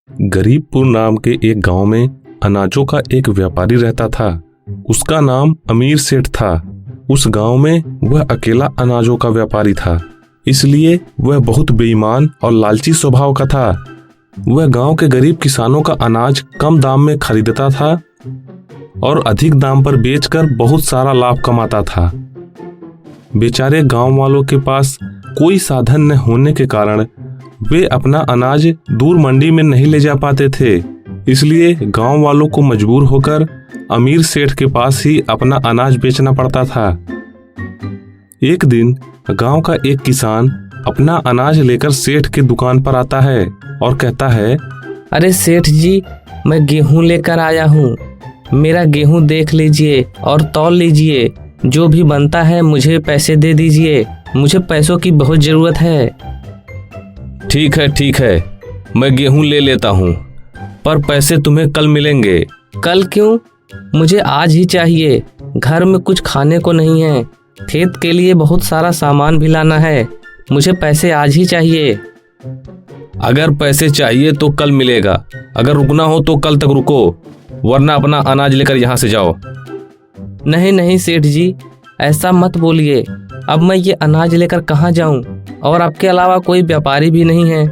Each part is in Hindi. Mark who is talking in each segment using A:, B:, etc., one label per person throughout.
A: गरीबपुर नाम के एक गांव में अनाजों का एक व्यापारी रहता था। उसका नाम अमीर सेठ था। उस गांव में वह अकेला अनाजों का व्यापारी था, इसलिए वह बहुत बेईमान और लालची स्वभाव का था। वह गांव के गरीब किसानों का अनाज कम दाम में खरीदता था और अधिक दाम पर बेचकर बहुत सारा लाभ कमाता था। बेचारे गांव वालों के पास कोई साधन न होने के कारण वे अपना अनाज दूर मंडी में नहीं ले जा पाते थे, इसलिए गांव वालों को मजबूर होकर अमीर सेठ के पास ही अपना अनाज बेचना पड़ता था। एक दिन गांव का एक किसान अपना अनाज लेकर सेठ की दुकान पर आता है और कहता है,
B: अरे सेठ जी, मैं गेहूं लेकर आया हूँ। मेरा गेहूं देख लीजिए और तौल लीजिए। जो भी बनता है मुझे पैसे दे दीजिए। मुझे पैसों की बहुत जरूरत है।
C: ठीक है, मैं गेहूं ले लेता हूँ, पर पैसे तुम्हें कल मिलेंगे।
B: कल क्यों? मुझे आज ही चाहिए। घर में कुछ खाने को नहीं है। खेत के लिए बहुत सारा सामान भी लाना है। मुझे पैसे आज ही चाहिए।
C: अगर पैसे चाहिए तो कल मिलेगा। अगर रुकना हो तो कल तक रुको, वरना अपना अनाज लेकर यहाँ से जाओ।
B: नहीं सेठ जी, ऐसा मत बोलिए। अब मैं ये अनाज लेकर कहाँ जाऊँ? और आपके अलावा कोई व्यापारी भी नहीं है।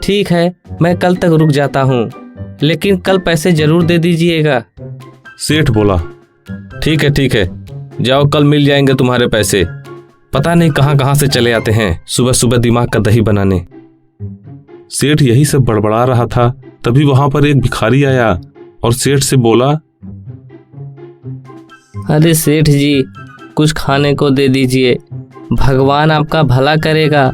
B: ठीक है, मैं कल तक रुक जाता हूँ, लेकिन कल पैसे जरूर दे दीजिएगा।
A: सेठ बोला,
C: ठीक है, जाओ, कल मिल जाएंगे तुम्हारे पैसे। पता नहीं कहाँ से चले आते हैं सुबह सुबह दिमाग का दही बनाने।
A: सेठ यही सब बड़बड़ा रहा था, तभी वहां पर एक भिखारी आया और सेठ से बोला,
B: अरे सेठ जी, कुछ खाने को दे दीजिए। भगवान आपका भला करेगा।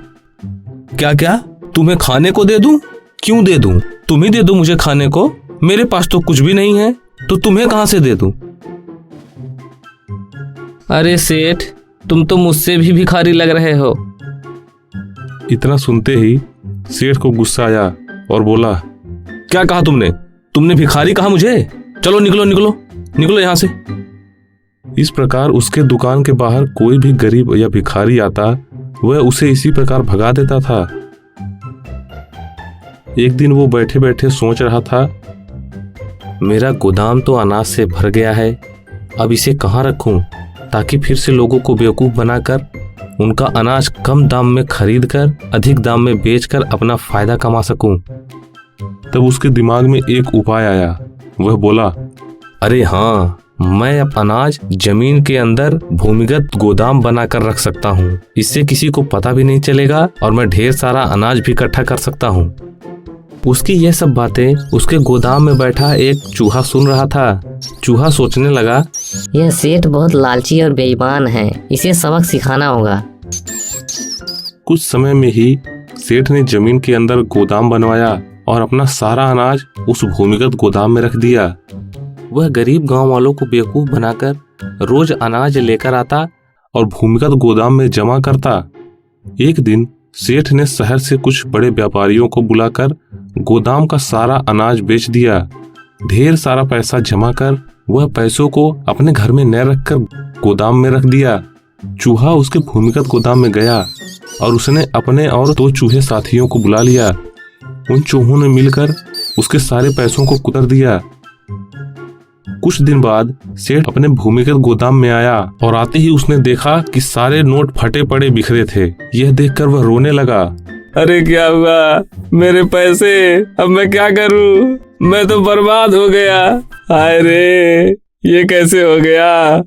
C: क्या? तुम्हें खाने को दे दूं? क्यों दे दूं? तुम ही दे दो मुझे खाने को। मेरे पास तो कुछ भी नहीं है, तो तुम्हें कहां से दे दूं?
B: अरे सेठ, तुम तो मुझसे भी भिखारी लग रहे हो।
A: इतना सुनते ही सेठ को गुस्सा आया और बोला,
C: क्या कहा तुमने भिखारी कहा मुझे? चलो निकलो यहाँ से।
A: इस प्रकार उसके दुकान के बाहर कोई भी गरीब या भिखारी आता, वह उसे इसी प्रकार भगा देता था। एक दिन वो बैठे बैठे सोच रहा था, मेरा गोदाम तो अनाज से भर गया है, अब इसे कहाँ रखूं ताकि फिर से लोगों को बेवकूफ बनाकर उनका अनाज कम दाम में खरीद कर अधिक दाम में बेचकर अपना फायदा कमा सकूं। तब उसके दिमाग में एक उपाय आया। वह बोला,
C: अरे हाँ, मैं अब अनाज जमीन के अंदर भूमिगत गोदाम बनाकर रख सकता हूँ। इससे किसी को पता भी नहीं चलेगा और मैं ढेर सारा अनाज भी इकट्ठा कर सकता हूँ। उसकी यह सब बातें उसके गोदाम में बैठा एक चूहा सुन रहा था। चूहा सोचने लगा,
D: यह सेठ बहुत लालची और बेईमान है, इसे सबक सिखाना होगा।
A: कुछ समय में ही सेठ ने जमीन के अंदर गोदाम बनवाया और अपना सारा अनाज उस भूमिगत गोदाम में रख दिया। वह गरीब गांव वालों को बेवकूफ बनाकर रोज अनाज लेकर आता और भूमिगत गोदाम में जमा करता। एक दिन सेठ ने शहर से कुछ बड़े व्यापारियों को बुलाकर गोदाम का सारा अनाज बेच दिया। ढेर सारा पैसा जमा कर वह पैसों को अपने घर में न रखकर गोदाम में रख दिया। चूहा उसके भूमिगत गोदाम में गया और उसने अपने और 2 चूहे साथियों को बुला लिया। उन चूहों ने मिलकर उसके सारे पैसों को कुतर दिया। कुछ दिन बाद सेठ अपने भूमिगत गोदाम में आया और आते ही उसने देखा कि सारे नोट फटे पड़े बिखरे थे। यह देखकर वह रोने लगा,
C: अरे क्या हुआ? मेरे पैसे, अब मैं क्या करूं? मैं तो बर्बाद हो गया। हाय रे, ये कैसे हो गया?